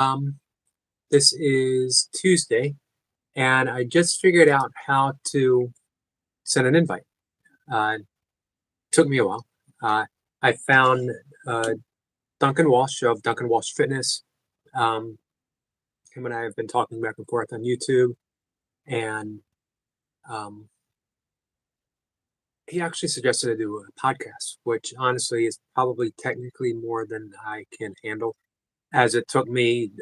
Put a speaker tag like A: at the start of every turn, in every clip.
A: Um, this is Tuesday, and I just figured out how to send an invite. Took me a while. Uh, I found uh, Duncan Walsh of Duncan Walsh Fitness. Um, him and I have been talking back and forth on YouTube, and um, he actually suggested I do a podcast, which honestly is probably technically more than I can handle, as it took me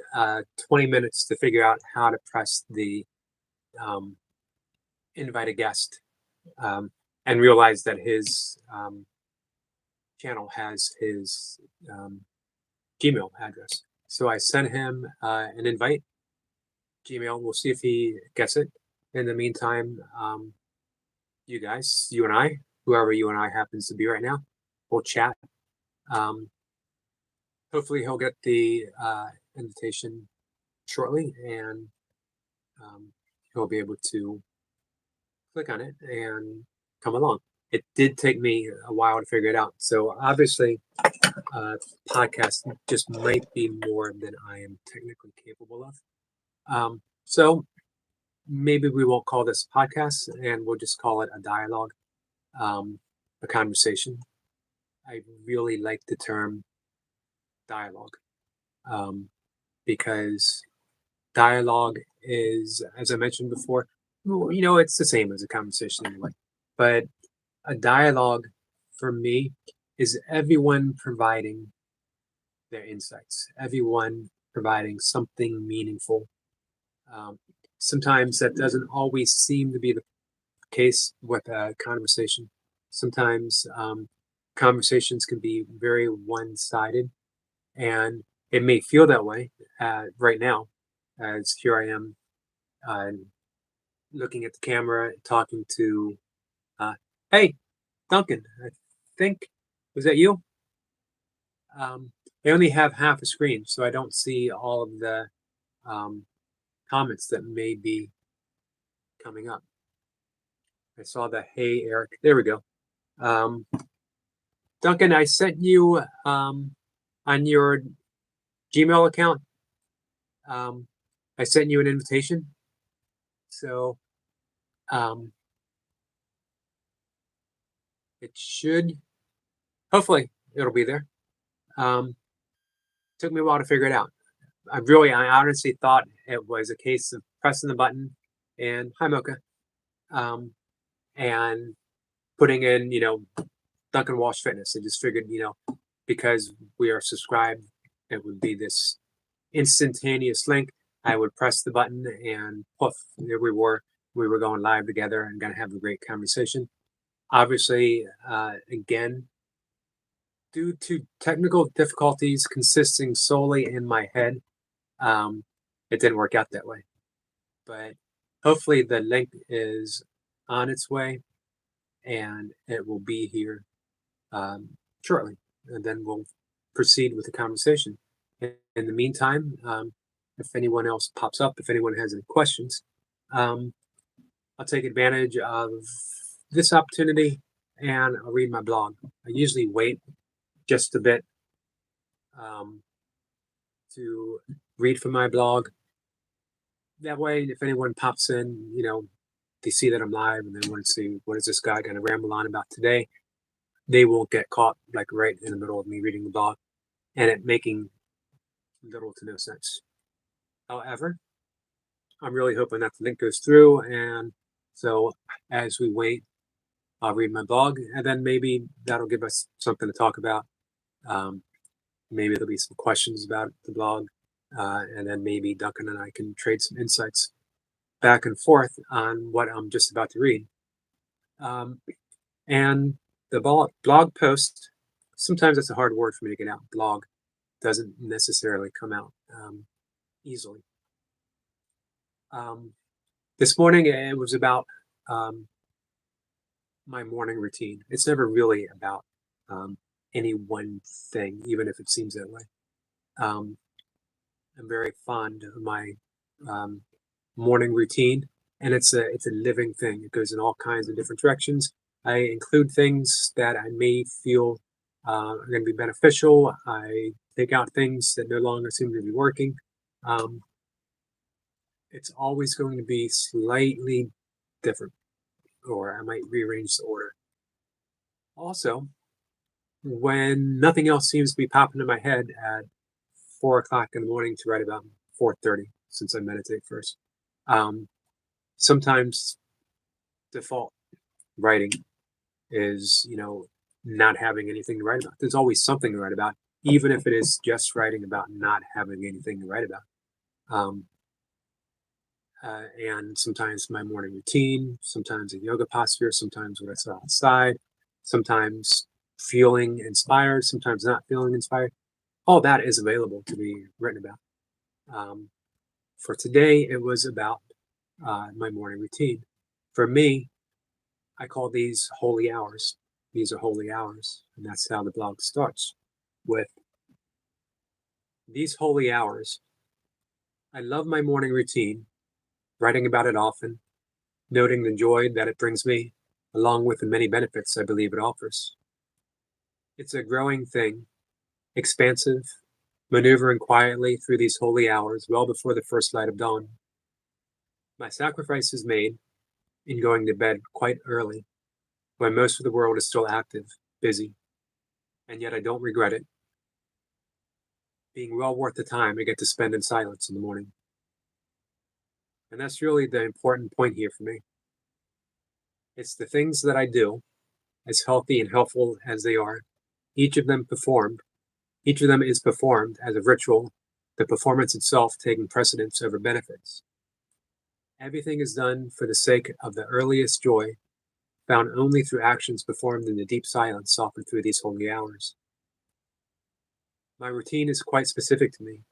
A: 20 minutes to figure out how to press the um, invite a guest, um, and realize that his channel has his Gmail address. So I sent him an invite, Gmail. We'll see if he gets it. In the meantime, you guys, you and I, whoever you and I happens to be right now, we'll chat. Um, Hopefully he'll get the invitation shortly, and he'll be able to click on it and come along. It did take me a while to figure it out. So obviously, podcast just might be more than I am technically capable of. So maybe we won't call this a podcast, and we'll just call it a dialogue, a conversation. I really like the term dialogue, because dialogue is, as I mentioned before, it's the same as a conversation anyway. But a dialogue for me is everyone providing their insights, everyone providing something meaningful. Sometimes that doesn't always seem to be the case with a conversation. Sometimes conversations can be very one-sided, and it may feel that way right now, as here I am looking at the camera, talking to, hey, Duncan, I think, was that you? I only have half a screen, so I don't see all of the comments that may be coming up. I saw the hey, Eric. There we go. Duncan, I sent you on your Gmail account. I sent you an invitation. So it should, hopefully, it'll be there. Took me a while to figure it out. I honestly thought it was a case of pressing the button and hi, Mocha, and putting in, Duncan Walsh Fitness. I just figured, because we are subscribed, it would be this instantaneous link. I would press the button and poof, there we were. We were going live together and going to have a great conversation. Obviously, again, due to technical difficulties consisting solely in my head, it didn't work out that way. But hopefully the link is on its way, and it will be here shortly, and then we'll proceed with the conversation. In the meantime, if anyone else pops up, if anyone has any questions, I'll take advantage of this opportunity and I'll read my blog. I usually wait just a bit to read from my blog. That way, if anyone pops in, they see that I'm live and they want to see what is this guy going to ramble on about today, they won't get caught like right in the middle of me reading the blog and it making little to no sense. However, I'm really hoping that the link goes through, and so as we wait, I'll read my blog, and then maybe that'll give us something to talk about. Maybe there'll be some questions about the blog, and then maybe Duncan and I can trade some insights back and forth on what I'm just about to read. And the blog post, sometimes that's a hard word for me to get out. Blog doesn't necessarily come out easily. This morning, it was about my morning routine. It's never really about any one thing, even if it seems that way. I'm very fond of my morning routine, and it's a living thing. It goes in all kinds of different directions. I include things that I may feel are going to be beneficial. I take out things that no longer seem to be working. Um, it's always going to be slightly different, or I might rearrange the order. Also, when nothing else seems to be popping in my head at 4 o'clock in the morning to write about 4:30, since I meditate first. Um, Sometimes default writing is, not having anything to write about. There's always something to write about, even if it is just writing about not having anything to write about. Um, and sometimes my morning routine, sometimes a yoga posture, sometimes what I saw outside, sometimes feeling inspired, sometimes not feeling inspired. All that is available to be written about. Um, for today, it was about my morning routine. For me, I call these holy hours. These are holy hours. And that's how the blog starts with these holy hours. I love my morning routine, writing about it often, noting the joy that it brings me, along with the many benefits I believe it offers. It's a growing thing, expansive, maneuvering quietly through these holy hours well before the first light of dawn. My sacrifice is made in going to bed quite early, when most of the world is still active, busy, and yet I don't regret it, being well worth the time I get to spend in silence in the morning. And that's really the important point here for me. It's the things that I do, as healthy and helpful as they are, each of them is performed as a ritual, the performance itself taking precedence over benefits. Everything is done for the sake of the earliest joy, found only through actions performed in the deep silence offered through these holy hours. My routine is quite specific to me,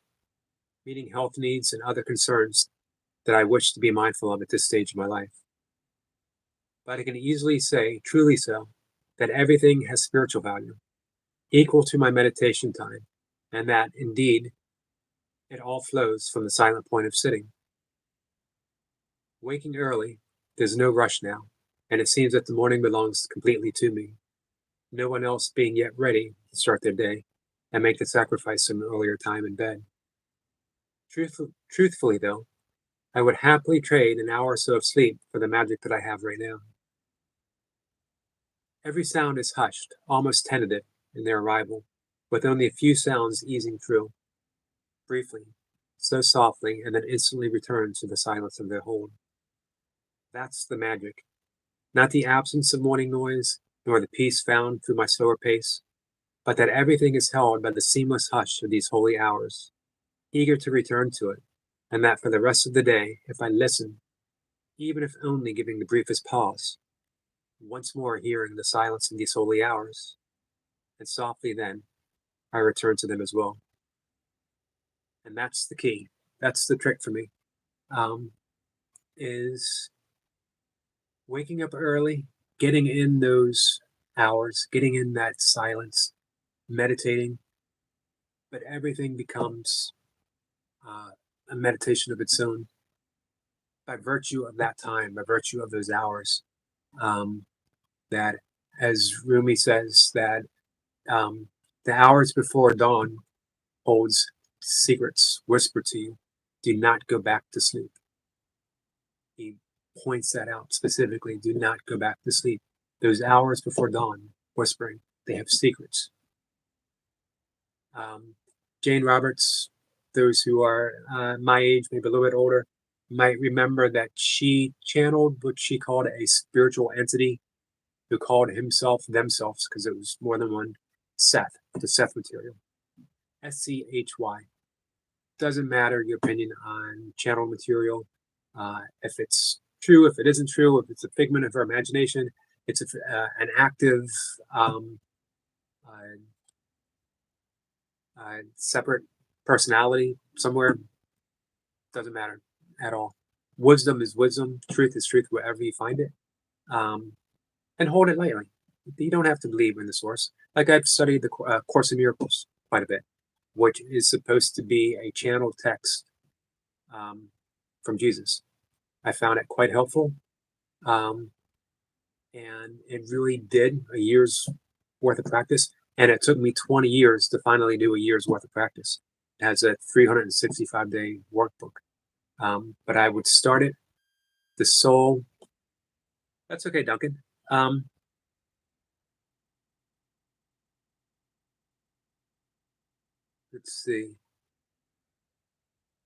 A: meeting health needs and other concerns that I wish to be mindful of at this stage of my life. But I can easily say, truly so, that everything has spiritual value, equal to my meditation time, and that, indeed, it all flows from the silent point of sitting. Waking early, there's no rush now, and it seems that the morning belongs completely to me, no one else being yet ready to start their day and make the sacrifice of an earlier time in bed. Truthfully, though, I would happily trade an hour or so of sleep for the magic that I have right now. Every sound is hushed, almost tentative in their arrival, with only a few sounds easing through, briefly, so softly, and then instantly return to the silence of their hold. That's the magic. Not the absence of morning noise, nor the peace found through my slower pace, but that everything is held by the seamless hush of these holy hours, eager to return to it, and that for the rest of the day, if I listen, even if only giving the briefest pause, once more hearing the silence in these holy hours, and softly then I return to them as well. And that's the key. That's the trick for me. Um, is waking up early, getting in those hours, getting in that silence, meditating, but everything becomes uh, a meditation of its own by virtue of that time, by virtue of those hours. That, as Rumi says, that um, the hours before dawn holds secrets whispered to you. Do not go back to sleep. He points that out specifically. Do not go back to sleep. Those hours before dawn, whispering, they have secrets. Um, Jane Roberts, those who are my age, maybe a little bit older, might remember that she channeled what she called a spiritual entity who called himself themselves, because it was more than one, Seth, the Seth material. SCHY. Doesn't matter your opinion on channel material. If it's true, if it isn't true, if it's a figment of her imagination, it's an active, um, uh, separate personality somewhere. Doesn't matter at all. Wisdom is wisdom. Truth is truth wherever you find it. Um, and hold it lightly. You don't have to believe in the source. Like I've studied the Course in Miracles quite a bit, which is supposed to be a channeled text um, from Jesus. I found it quite helpful. Um, and it really did a year's worth of practice. And it took me 20 years to finally do a year's worth of practice. It has a 365-day workbook. But I would start it. The soul. That's okay, Duncan. Let's see.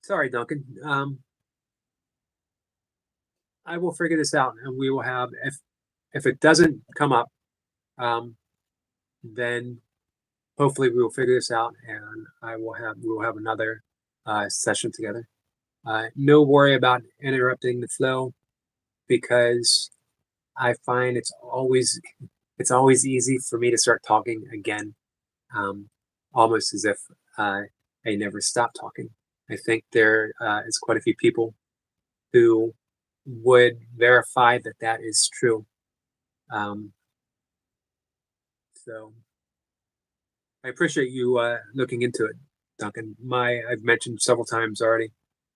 A: Sorry, Duncan. I will figure this out, and we will have if it doesn't come up, um, then hopefully we will figure this out, and we will have another session together. No worry about interrupting the flow because I find it's always easy for me to start talking again, um, almost as if I never stop talking. I think there is quite a few people who would verify that that is true. Um, so I appreciate you looking into it, Duncan. I've mentioned several times already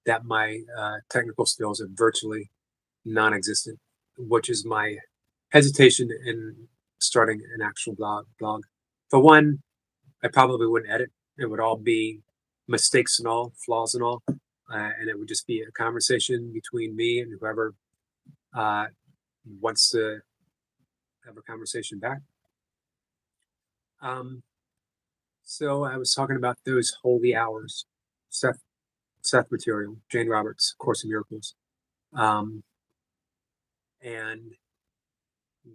A: that my technical skills are virtually non-existent, which is my hesitation in starting an actual blog. For one, I probably wouldn't edit. It would all be mistakes and all, flaws and all, and it would just be a conversation between me and whoever uh, wants to have a conversation back. Um, so I was talking about those holy hours, Seth, Seth material, Jane Roberts, Course in Miracles, um, and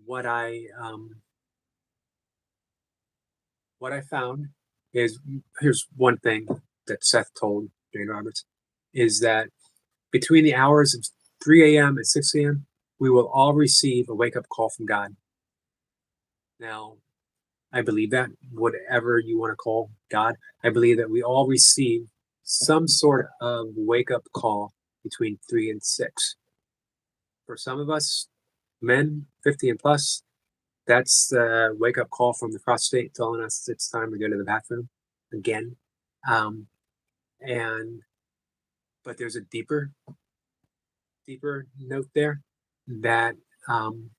A: what I um, what I found is here's one thing that Seth told Jane Roberts is that between the hours of 3 a.m. and 6 a.m., we will all receive a wake up call from God. Now, I believe that, whatever you want to call God, I believe that we all receive some sort of wake up call between 3 and 6. For some of us, men 50 and plus, that's the wake up call from the prostate telling us it's time to go to the bathroom again. Um, and but there's a deeper note there that um,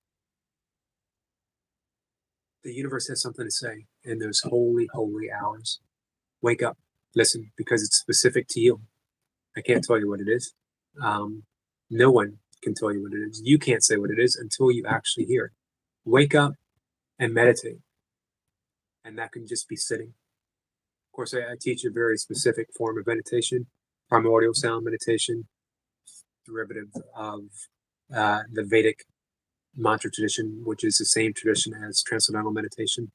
A: the universe has something to say in those holy hours. Wake up, listen, because it's specific to you. I can't tell you what it is. Um, no one can tell you what it is. You can't say what it is until you actually hear it. Wake up and meditate, and that can just be sitting. Of course, I teach a very specific form of meditation, primordial sound meditation, derivative of the Vedic mantra tradition, which is the same tradition as transcendental meditation.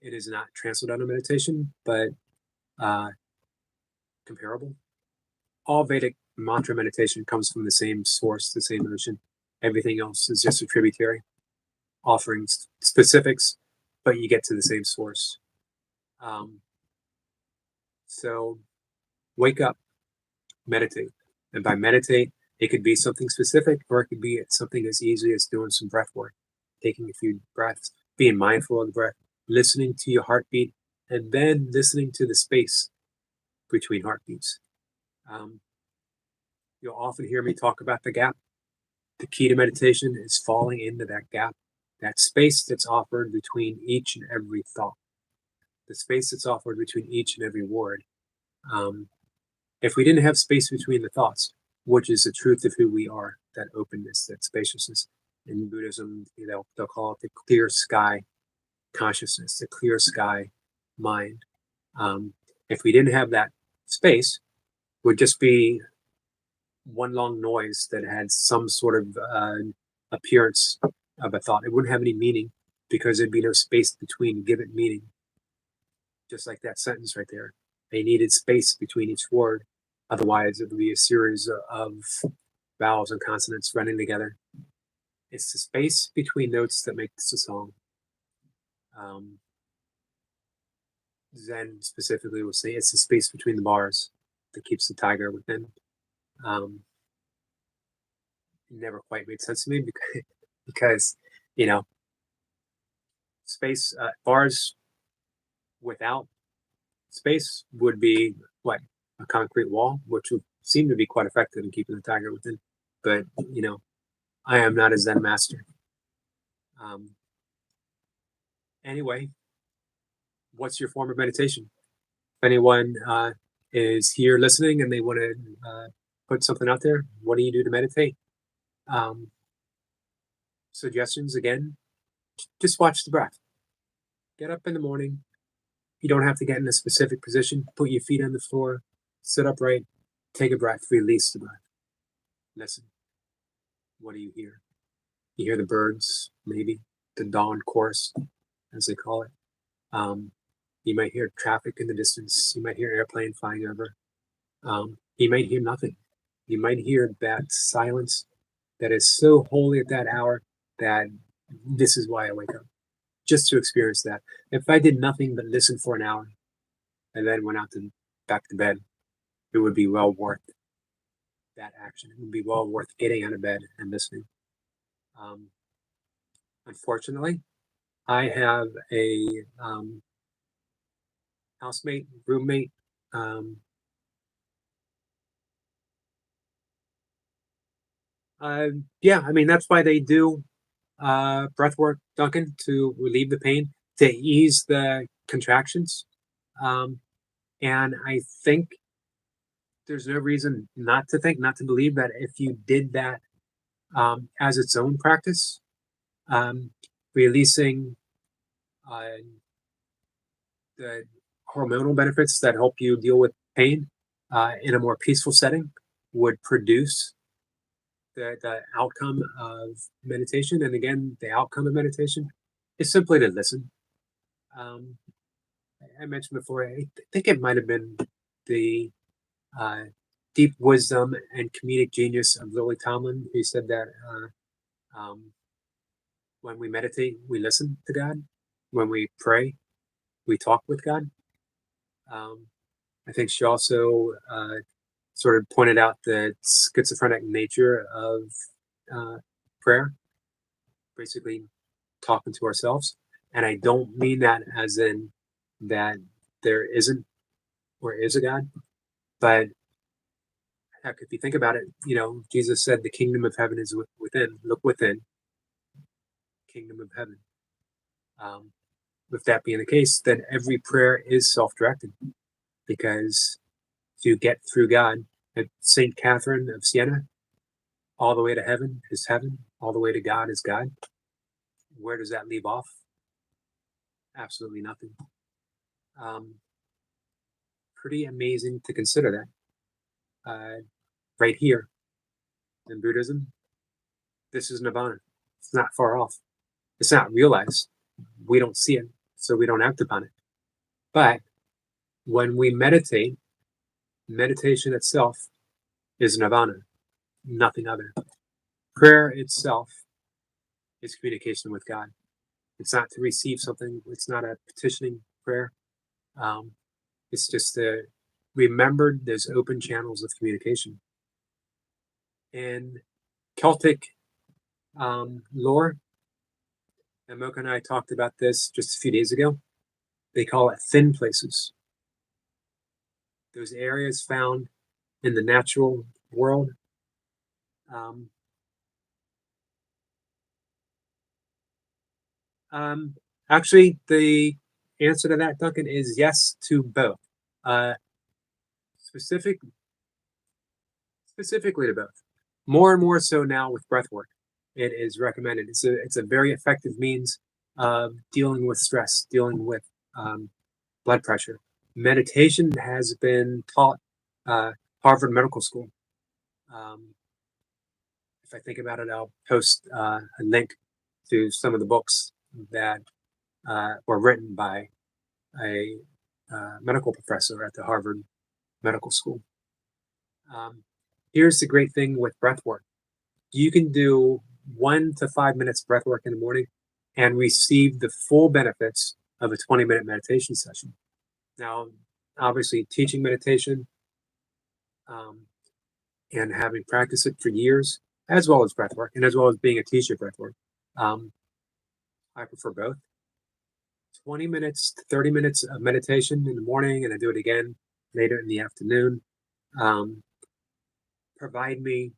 A: It is not transcendental meditation, but uh, comparable. All Vedic mantra meditation comes from the same source, the same ocean. Everything else is just a tributary, offering specifics, but you get to the same source. Um, so wake up, meditate. And by meditate, it could be something specific, or it could be something as easy as doing some breath work, taking a few breaths, being mindful of the breath, listening to your heartbeat, and then listening to the space between heartbeats. Um, you'll often hear me talk about the gap. The key to meditation is falling into that gap, that space that's offered between each and every thought, the space that's offered between each and every word. Um, if we didn't have space between the thoughts, which is the truth of who we are, that openness, that spaciousness. In Buddhism, they'll call it the clear sky consciousness, the clear sky mind. Um, if we didn't have that space, it would just be one long noise that had some sort of appearance of a thought. It wouldn't have any meaning because there'd be no space between to give it meaning. Just like that sentence right there. They needed space between each word. Otherwise, it would be a series of vowels and consonants running together. It's the space between notes that makes the song. Zen specifically will say it's the space between the bars that keeps the tiger within. Um, it never quite made sense to me because you know, space bars without space would be what, a concrete wall, which would seem to be quite effective in keeping the tiger within. But I am not a Zen master. Um, anyway, what's your form of meditation? If anyone is here listening and they want to put something out there, what do you do to meditate? Um, Suggestions again, just watch the breath. Get up in the morning. You don't have to get in a specific position. Put your feet on the floor, sit upright, take a breath, release the breath. Listen. What do you hear? You hear the birds, maybe the dawn chorus, as they call it. You might hear traffic in the distance. You might hear an airplane flying over. You might hear nothing. You might hear that silence that is so holy at that hour that this is why I wake up, just to experience that. If I did nothing but listen for an hour and then went out to back to bed, it would be well worth that action. It would be well worth getting out of bed and listening. Um, Unfortunately, I have a housemate, roommate. Um, yeah, I mean, that's why they do breath work, Duncan, to relieve the pain, to ease the contractions. Um, and I think there's no reason not to think, not to believe that if you did that as its own practice, um, releasing uh, the hormonal benefits that help you deal with pain in a more peaceful setting would produce the outcome of meditation. And again, the outcome of meditation is simply to listen. Um, I mentioned before, I think it might have been the uh, deep wisdom and comedic genius of Lily Tomlin who said that when we meditate, we listen to God. When we pray, we talk with God. Um, I think she also sort of pointed out the schizophrenic nature of uh, prayer, basically talking to ourselves. And I don't mean that as in that there isn't or is a God, but heck, if you think about it, Jesus said the kingdom of heaven is within. Look within, kingdom of heaven. Um, with that being the case, then every prayer is self-directed because to get through God, at Saint Catherine of Siena, all the way to heaven is heaven, all the way to God is God. Where does that leave off? Absolutely nothing. Um, Pretty amazing to consider that. Right here in Buddhism, this is nirvana. It's not far off. It's not realized. We don't see it, so we don't act upon it. But when we meditate, meditation itself is nirvana, nothing other. Prayer itself is communication with God. It's not to receive something. It's not a petitioning prayer. Um, it's just to remember there's open channels of communication. In Celtic lore, and Mocha and I talked about this just a few days ago. They call it thin places. Those areas found in the natural world. Um, um, Actually, the answer to that, Duncan, is yes to both. Uh, specific, Specifically to both. More and more so now with breath work. It is recommended. It's a very effective means of dealing with stress, dealing with blood pressure. Meditation has been taught Harvard Medical School. Um, if I think about it, I'll post a link to some of the books that were written by a medical professor at the Harvard Medical School. Here's the great thing with breath work. You can do 1 to 5 minutes breath work in the morning and receive the full benefits of a 20-minute meditation session. Now, obviously, teaching meditation and having practiced it for years, as well as breath work, and as well as being a teacher of breath work, I prefer both. 20 minutes to 30 minutes of meditation in the morning, and I do it again later in the afternoon. Provide me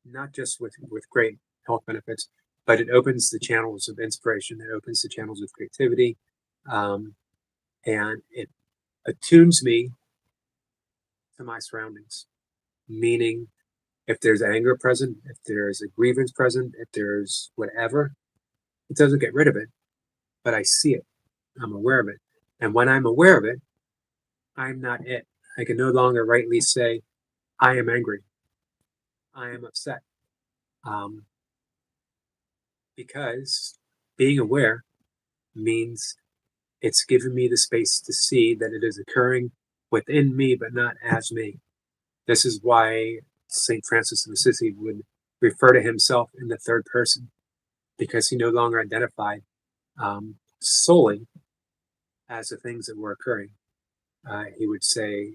A: not just with great health benefits, but it opens the channels of inspiration. It opens the channels of creativity, and it attunes me to my surroundings. Meaning, if there's anger present, if there's a grievance present, if there's whatever, it doesn't get rid of it, but I see it. I'm aware of it. And when I'm aware of it, I'm not it. I can no longer rightly say, I am angry. I am upset. Um, because being aware means it's given me the space to see that it is occurring within me, but not as me. This is why St. Francis of Assisi would refer to himself in the third person, because he no longer identified solely as the things that were occurring. He would say,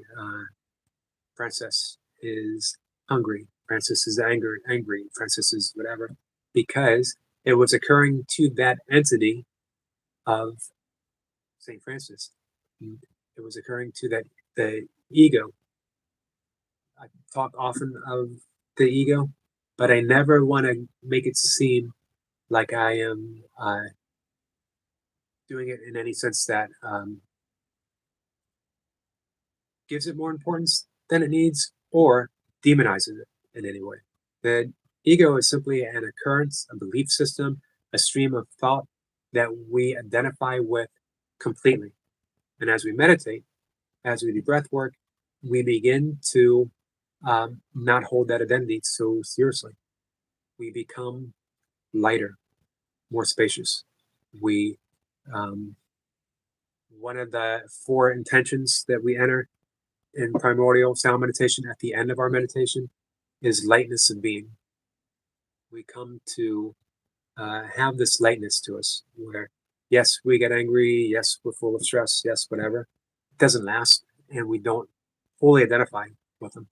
A: Francis is hungry, Francis is angry, Francis is whatever, because it was occurring to that entity of St. Francis. It was occurring to that the ego. I talk often of the ego, but I never want to make it seem like I am doing it in any sense that gives it more importance than it needs or demonizes it in any way. The ego is simply an occurrence, a belief system, a stream of thought that we identify with completely. And as we meditate, as we do breath work, we begin to not hold that identity so seriously. We become lighter, more spacious. We One of the four intentions that we enter in primordial sound meditation at the end of our meditation is lightness of being. We come to have this lightness to us where, yes, we get angry, yes, we're full of stress, yes, whatever. It doesn't last, and we don't fully identify with them,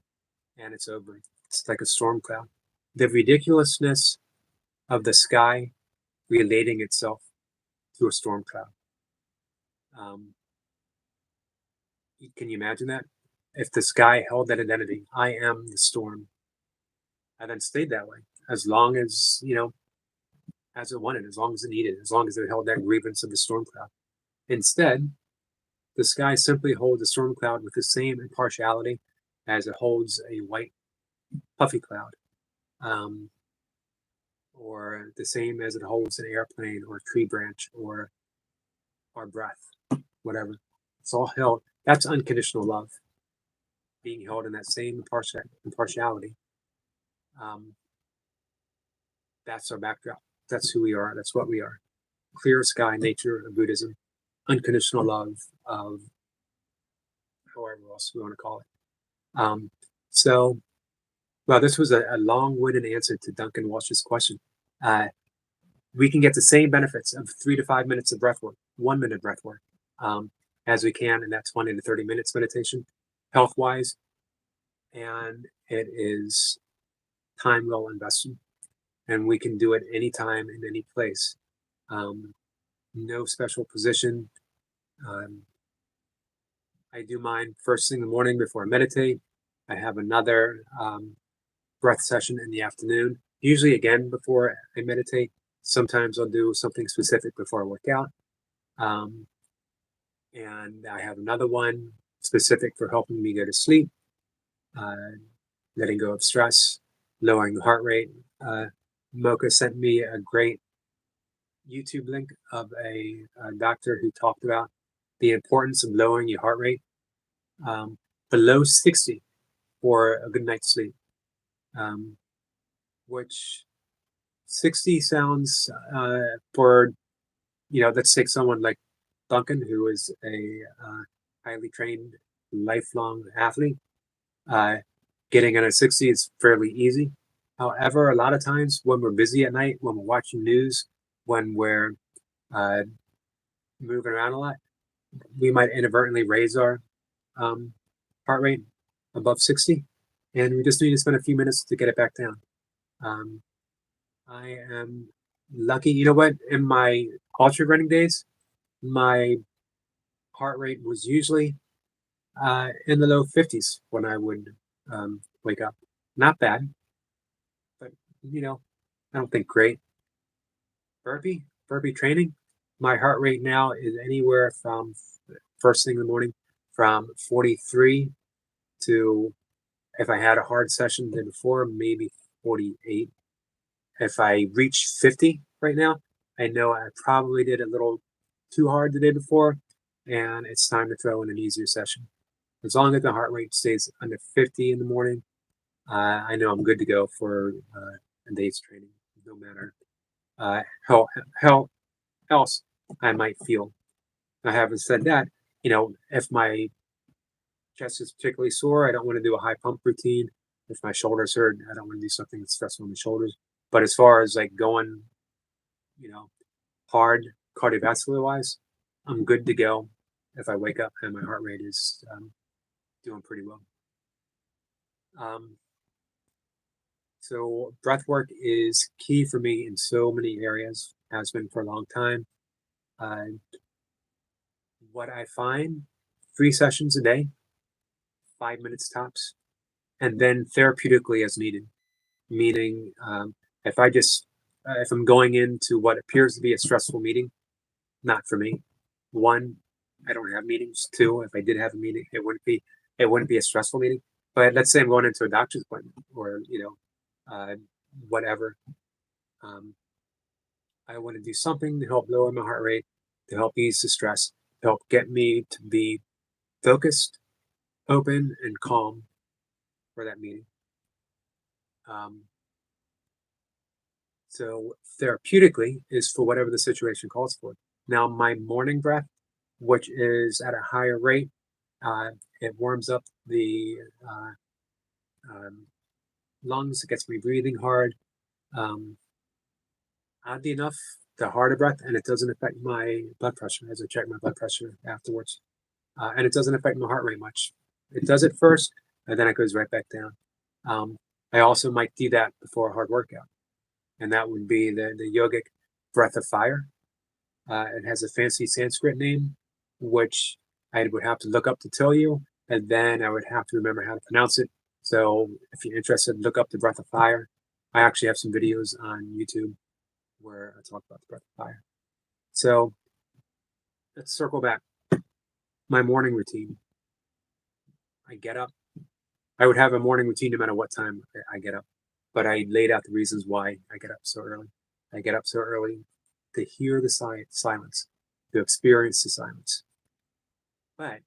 A: and it's over. It's like a storm cloud. The ridiculousness of the sky relating itself to a storm cloud. Um, can you imagine that? If the sky held that identity, I am the storm, I then stayed that way as long as, as it wanted, as long as it needed, as long as it held that grievance of the storm cloud. Instead, the sky simply holds a storm cloud with the same impartiality as it holds a white puffy cloud, or the same as it holds an airplane or a tree branch or our breath, whatever. It's all held. That's unconditional love, being held in that same impartiality. That's our backdrop. That's who we are. That's what we are. Clear sky nature of Buddhism, unconditional love of however else we want to call it. So, well, this was a long-winded answer to Duncan Walsh's question. We can get the same benefits of 3 to 5 minutes of breath work, 1 minute breath work, as we can in that 20 to 30 minutes meditation, health-wise, and it is time well invested. And we can do it anytime in any place. No special position. I do mine first thing in the morning before I meditate. I have another breath session in the afternoon, usually again before I meditate. Sometimes I'll do something specific before I work out. And I have another one specific for helping me go to sleep, letting go of stress, lowering the heart rate. Mocha sent me a great YouTube link of a doctor who talked about the importance of lowering your heart rate below 60 for a good night's sleep, which 60 sounds for, let's take someone like Duncan, who is a highly trained, lifelong athlete. Getting in at 60 is fairly easy. However, a lot of times when we're busy at night, when we're watching news, when we're moving around a lot, we might inadvertently raise our heart rate above 60, and we just need to spend a few minutes to get it back down. I am lucky. You know what? In my ultra running days, my heart rate was usually in the low 50s when I would wake up. Not bad, but I don't think great. Burpee training, my heart rate now is anywhere from first thing in the morning from 43 to, if I had a hard session the day before, maybe 48. If I reach 50 right now, I know I probably did a little too hard the day before, and it's time to throw in an easier session. As long as the heart rate stays under 50 in the morning, I know I'm good to go for a day's training, no matter how else I might feel. Now, having said that, if my chest is particularly sore, I don't want to do a high pump routine. If my shoulders hurt, I don't want to do something that's stressful on the shoulders. But as far as like going, you know, hard cardiovascular wise, I'm good to go if I wake up and my heart rate is doing pretty well. Um, so breath work is key for me in so many areas, has been for a long time. Uh, what I find, 3 sessions a day, 5 minutes tops, and then therapeutically as needed. Meaning, if I just if I'm going into what appears to be a stressful meeting, not for me. One, I don't have meetings. Two, if I did have a meeting, it wouldn't be a stressful meeting. But let's say I'm going into a doctor's appointment or whatever. Um, I want to do something to help lower my heart rate, to help ease the stress, to help get me to be focused, open, and calm for that meeting. So therapeutically is for whatever the situation calls for. Now, my morning breath, which is at a higher rate, uh, it warms up the um, lungs. It gets me breathing hard. Um, Oddly enough, the harder breath, and it doesn't affect my blood pressure as I check my blood pressure afterwards. And it doesn't affect my heart rate much. It does it first, and then it goes right back down. Um, I also might do that before a hard workout, and that would be the yogic breath of fire. It has a fancy Sanskrit name, which I would have to look up to tell you, and then I would have to remember how to pronounce it. So if you're interested, look up the breath of fire. I actually have some videos on YouTube where I talk about the breath of fire. So let's circle back. My morning routine. I get up. I would have a morning routine no matter what time I get up, but I laid out the reasons why I get up so early. I get up so early to hear the silence, to experience the silence. But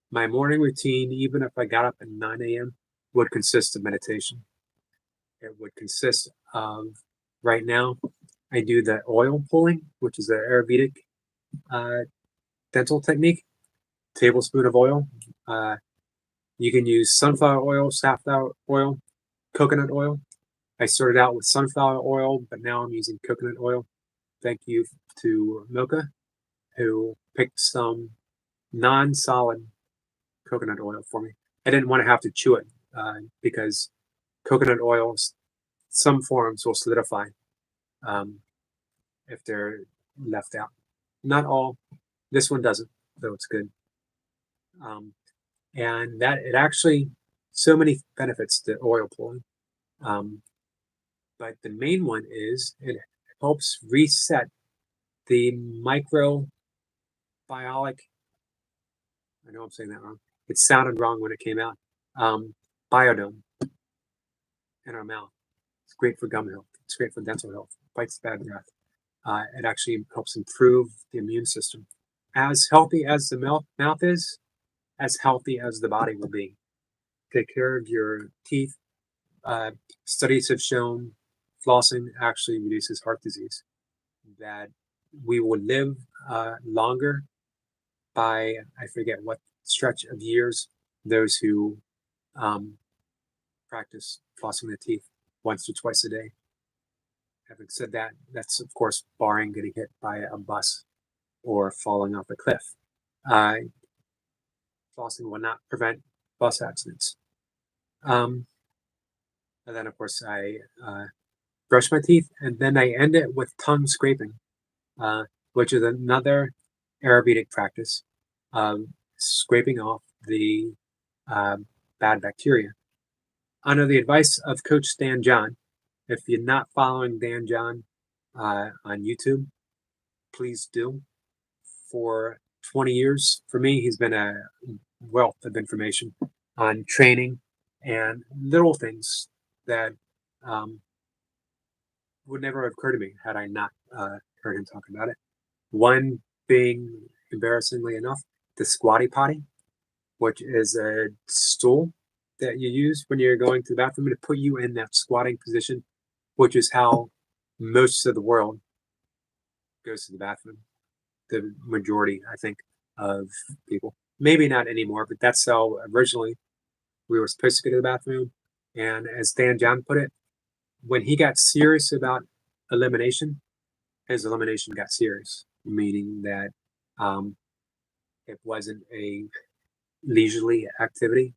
A: my morning routine, even if I got up at 9 a.m., would consist of meditation. It would consist of, right now, I do the oil pulling, which is the Ayurvedic dental technique, tablespoon of oil. You can use sunflower oil, safflower oil, coconut oil. I started out with sunflower oil, but now I'm using coconut oil. Thank you to Mocha, who picked some non-solid coconut oil for me. I didn't want to have to chew it because coconut oils, some forms will solidify um, if they're left out. Not all. This one doesn't, so it's good. And that it actually, so many benefits to oil pulling. But the main one is it helps reset the microbiolic. I know I'm saying that wrong. It sounded wrong when it came out. Biodome in our mouth. It's great for gum health. It's great for dental health. Fights bad breath. It actually helps improve the immune system. As healthy as the mouth is, as healthy as the body will be. Take care of your teeth. Studies have shown flossing actually reduces heart disease. That we will live longer by, I forget what stretch of years, those who practice flossing their teeth once or twice a day. Having said that, that's of course barring getting hit by a bus or falling off a cliff. Flossing will not prevent bus accidents. And then, of course, I brush my teeth, and then I end it with tongue scraping, which is another Ayurvedic practice, scraping off the bad bacteria. Under the advice of Coach Dan John, if you're not following Dan John on YouTube, please do. For 20 years, for me, he's been a wealth of information. on training and little things that um, would never have occurred to me had I not heard him talk about it. One being, embarrassingly enough, the squatty potty, which is a stool that you use when you're going to the bathroom to put you in that squatting position, which is how most of the world goes to the bathroom. The majority, I think, of people. Maybe not anymore, but that's how originally we were supposed to go to the bathroom. And as Dan John put it, when he got serious about elimination, his elimination got serious, meaning that um, it wasn't a leisurely activity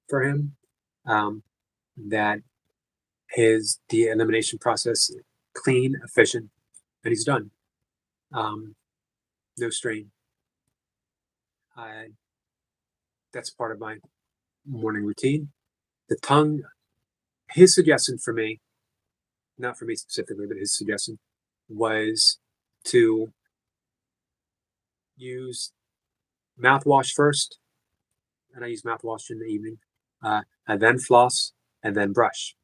A: for him. Um, that his de-elimination process clean, efficient, and he's done. No strain. Uh, that's part of my morning routine. The tongue, his suggestion for me, not for me specifically, but his suggestion was to use mouthwash first, and I use mouthwash in the evening, and then floss, and then brush.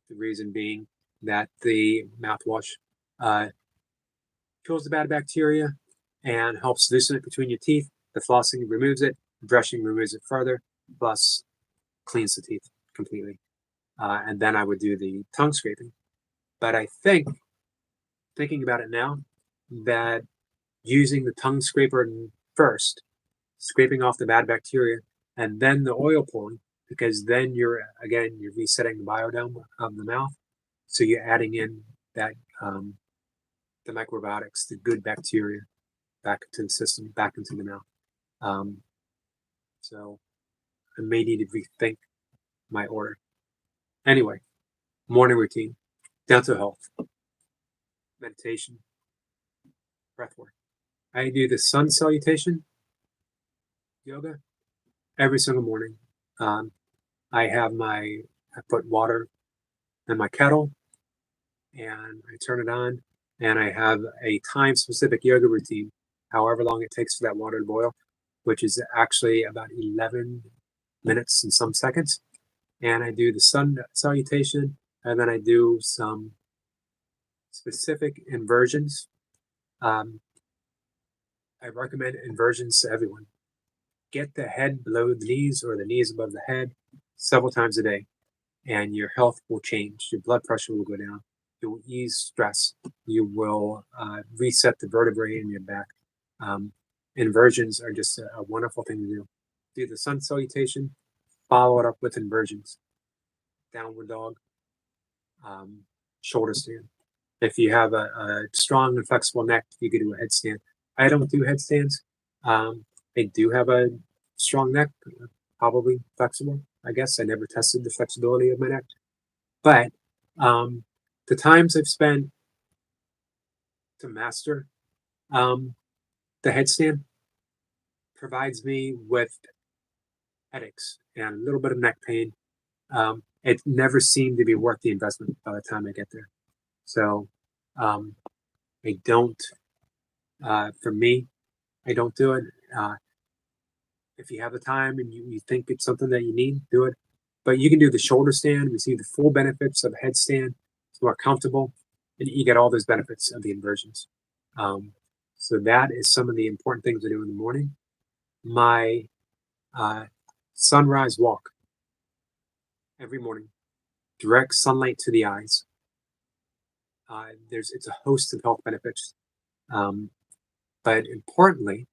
A: The reason being that the mouthwash uh, kills the bad bacteria and helps loosen it between your teeth. The flossing removes it, brushing removes it further, plus cleans the teeth completely. And then I would do the tongue scraping. But I think, thinking about it now, that using the tongue scraper first, scraping off the bad bacteria, and then the oil pulling, because then you're resetting the biodome of the mouth. So you're adding in that the microbiotics, the good bacteria, back into the system, back into the mouth. Um, so I may need to rethink my order. Anyway, morning routine, dental health, meditation, breath work. I do the sun salutation yoga every single morning. Um, I put water in my kettle and I turn it on and I have a time specific yoga routine, however long it takes for that water to boil, which is actually about 11 minutes and some seconds. And I do the sun salutation and then I do some specific inversions. Um, I recommend inversions to everyone. Get the head below the knees or the knees above the head several times a day, and your health will change. Your blood pressure will go down. You will ease stress. You will reset the vertebrae in your back. Um, Inversions are just a wonderful thing to do. Do the sun salutation, follow it up with inversions. Downward dog, um, shoulder stand. If you have a strong and flexible neck, you can do a headstand. I don't do headstands. I do have a strong neck, probably flexible. I guess I never tested the flexibility of my neck, but um, the times I've spent to master um, the headstand provides me with headaches and a little bit of neck pain. It never seemed to be worth the investment by the time I get there. So um, I don't. For me, I don't do it. If you have the time and you think it's something that you need, do it. But you can do the shoulder stand, receive the full benefits of a headstand. It's more comfortable, and you get all those benefits of the inversions. Um, so that is some of the important things I do in the morning. My uh, sunrise walk every morning, direct sunlight to the eyes. It's a host of health benefits, um, but importantly,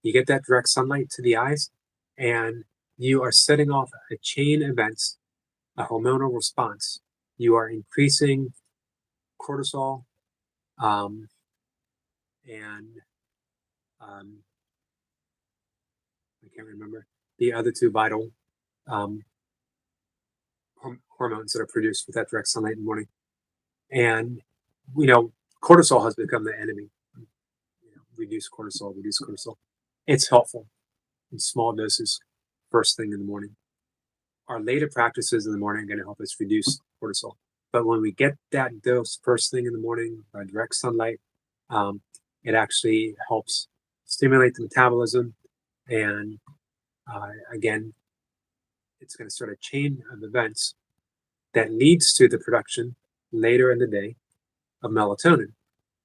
A: you get that direct sunlight to the eyes, and you are setting off a chain events, a hormonal response. You are increasing cortisol um, and um, I can't remember the other two vital um, hormones that are produced with that direct sunlight in the morning. And cortisol has become the enemy. Reduce cortisol, reduce cortisol. It's helpful in small doses first thing in the morning. Our later practices in the morning are going to help us reduce cortisol. But when we get that dose first thing in the morning by direct sunlight, um, it actually helps stimulate the metabolism and again it's going to start a chain of events that leads to the production later in the day of melatonin,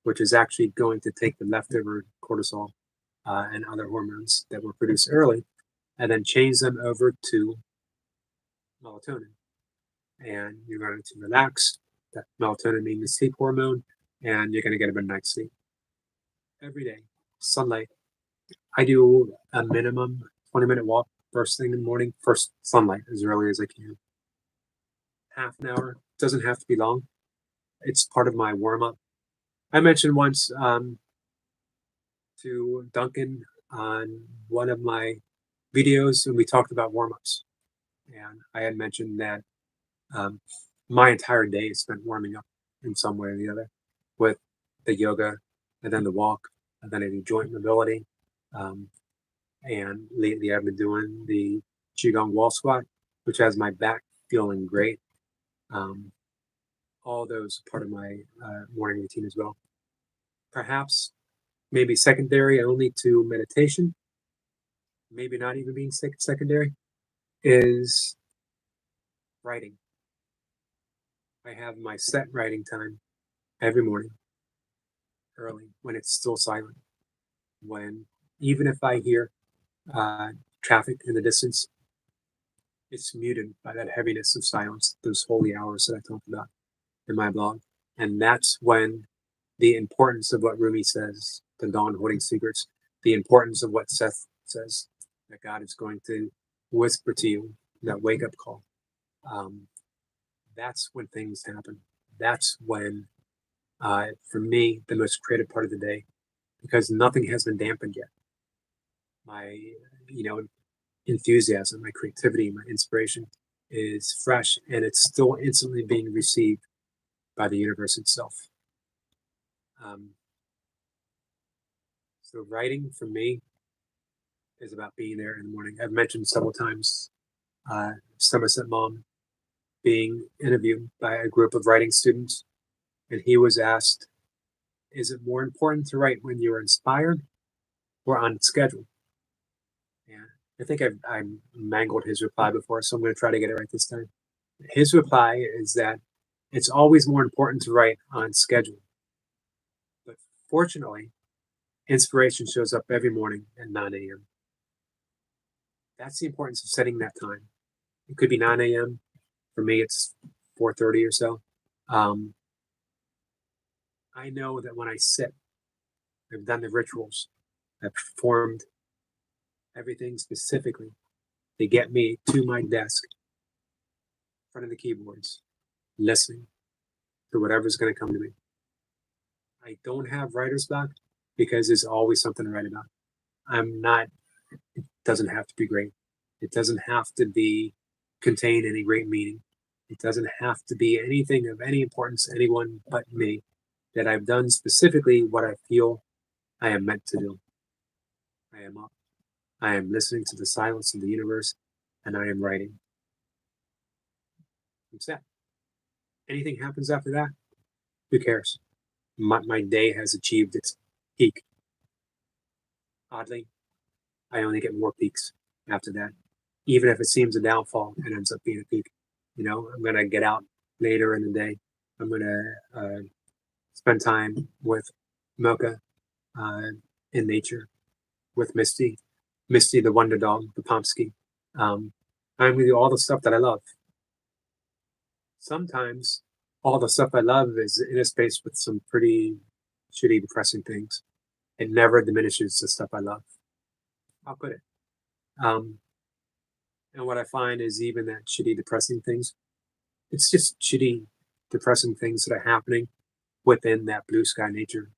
A: which is actually going to take the leftover cortisol and other hormones that were produced early and then change them over to melatonin. And you're going to relax. That melatonin being the sleep hormone, and you're going to get a good night's sleep. Every day, sunlight. I do a minimum 20-minute walk first thing in the morning, first sunlight as early as I can. Half an hour, doesn't have to be long. It's part of my warm up. I mentioned once to Duncan on one of my videos when we talked about warm ups. And I had mentioned that my entire day is spent warming up in some way or the other with the yoga and then the walk and then I do joint mobility. And lately I've been doing the Qigong wall squat, which has my back feeling great. All those are part of my morning routine as well. Perhaps maybe secondary only to meditation, maybe not even being secondary, is writing. I have my set writing time every morning, early, when it's still silent. When, even if I hear traffic in the distance, it's muted by that heaviness of silence, those holy hours that I talked about in my blog. And that's when the importance of what Rumi says, the dawn holding secrets, the importance of what Seth says, that God is going to whisper to you, that wake up call. That's when things happen. That's when, for me, the most creative part of the day, because nothing has been dampened yet. My, enthusiasm, my creativity, my inspiration is fresh, and it's still instantly being received by the universe itself. So writing for me is about being there in the morning. I've mentioned several times Somerset Maugham being interviewed by a group of writing students, and he was asked, is it more important to write when you're inspired or on schedule? And I think I mangled his reply before, so I'm going to try to get it right this time. His reply is that it's always more important to write on schedule. But fortunately, inspiration shows up every morning at 9 a.m. That's the importance of setting that time. It could be 9 a.m. For me, it's 4:30 or so. I know that when I sit, I've done the rituals, I've performed everything specifically to get me to my desk, in front of the keyboards, listening to whatever's going to come to me. I don't have writer's block because there's always something to write about. It doesn't have to be great. It doesn't have to contain any great meaning. It doesn't have to be anything of any importance to anyone but me, that I've done specifically what I feel I am meant to do. I am up. I am listening to the silence of the universe, and I am writing. I'm set. Anything happens after that, who cares? My day has achieved its peak. Oddly, I only get more peaks after that. Even if it seems a downfall, it ends up being a peak. I'm going to get out later in the day. I'm going to spend time with Mocha in nature, with Misty, the wonder dog, the Pomsky. I'm going to do all the stuff that I love. Sometimes all the stuff I love is in a space with some pretty shitty, depressing things. It never diminishes the stuff I love. How could it? And what I find is even that shitty, depressing things, it's just shitty, depressing things that are happening within that blue sky nature.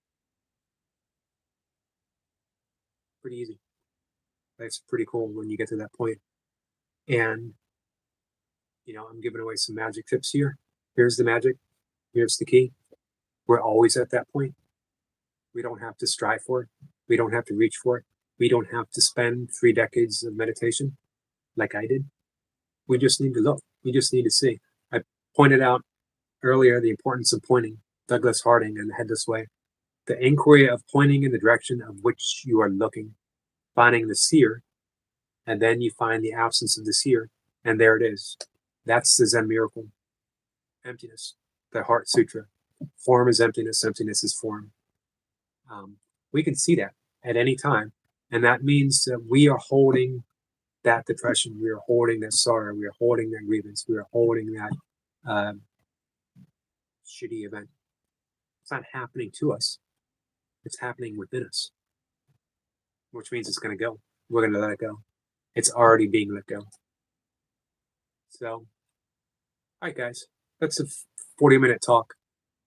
A: Pretty easy. Life's pretty cool when you get to that point. And, I'm giving away some magic tips here. Here's the magic. Here's the key. We're always at that point. We don't have to strive for it. We don't have to reach for it. We don't have to spend 3 decades of meditation like I did. We just need to look. We just need to see. I pointed out earlier the importance of pointing, Douglas Harding and The Headless Way. The inquiry of pointing in the direction of which you are looking, finding the seer, and then you find the absence of the seer, And there it is. That's the Zen miracle. Emptiness, the Heart Sutra. Form is emptiness, emptiness is form. We can see that at any time. And that means that we are holding that depression, we are holding that sorrow, we are holding that grievance, we are holding that uh, shitty event. It's not happening to us, it's happening within us, which means it's going to go. We're going to let it go. It's already being let go. So, all right, guys, that's a 40-minute talk.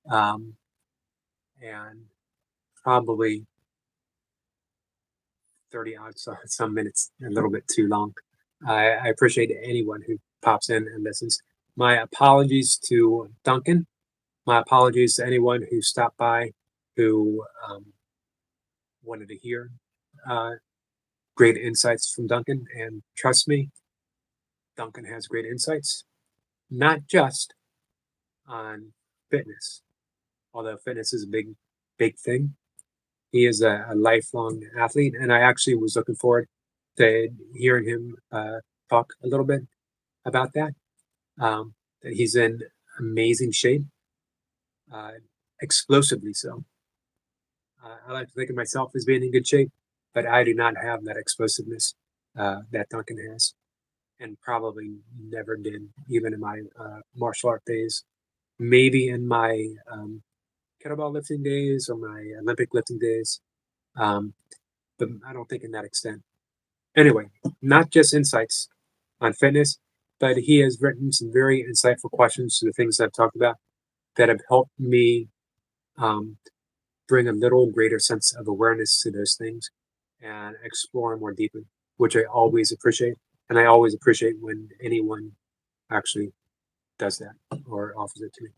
A: And probably 30 odd some minutes, a little bit too long. I appreciate anyone who pops in and listens. My apologies to Duncan. My apologies to anyone who stopped by who wanted to hear uh, great insights from Duncan. And trust me, Duncan has great insights, not just on fitness, although fitness is a big, big thing. He is a lifelong athlete, and I actually was looking forward to hearing him talk a little bit about that. That he's in amazing shape, uh, explosively so. I like to think of myself as being in good shape, but I do not have that explosiveness that Duncan has, and probably never did, even in my martial art days. Maybe in my kettlebell lifting days or my Olympic lifting days, um, but I don't think in that extent. Anyway, not just insights on fitness, but he has written some very insightful questions to the things I've talked about that have helped me um, bring a little greater sense of awareness to those things and explore more deeply, which I always appreciate. And I always appreciate when anyone actually does that or offers it to me.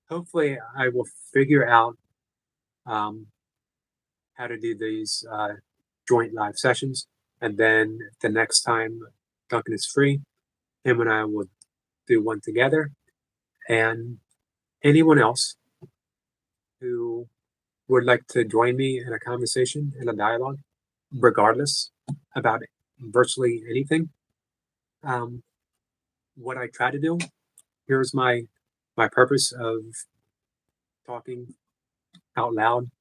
A: Hopefully, I will figure out um, how to do these joint live sessions. And then the next time Duncan is free, him and I will do one together. And anyone else who would like to join me in a conversation, in a dialogue, regardless about virtually anything, um, what I try to do, here's my purpose of talking out loud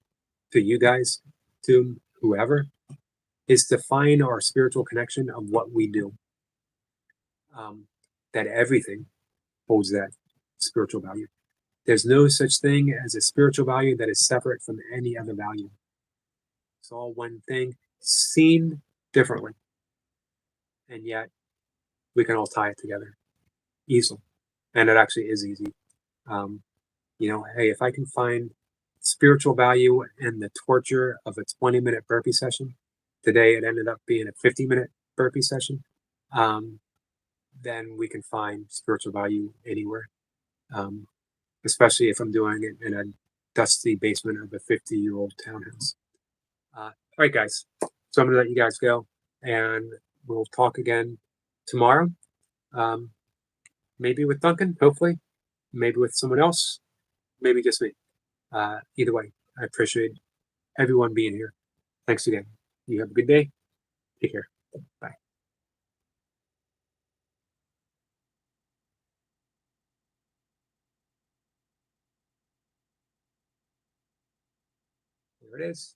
A: to you guys, to whoever, is to find our spiritual connection of what we do. That everything holds that spiritual value. There's no such thing as a spiritual value that is separate from any other value. It's all one thing, seen differently. And yet we can all tie it together easily. And it actually is easy. Um, hey, if I can find spiritual value in the torture of a 20-minute burpee session, today it ended up being a 50-minute burpee session, then we can find spiritual value anywhere, especially if I'm doing it in a dusty basement of a 50-year-old townhouse. All right, guys. So I'm going to let you guys go, and we'll talk again tomorrow. Maybe with Duncan, hopefully. Maybe with someone else. Maybe just me. Either way, I appreciate everyone being here. Thanks again. You have a good day. Take care. Bye. There it is.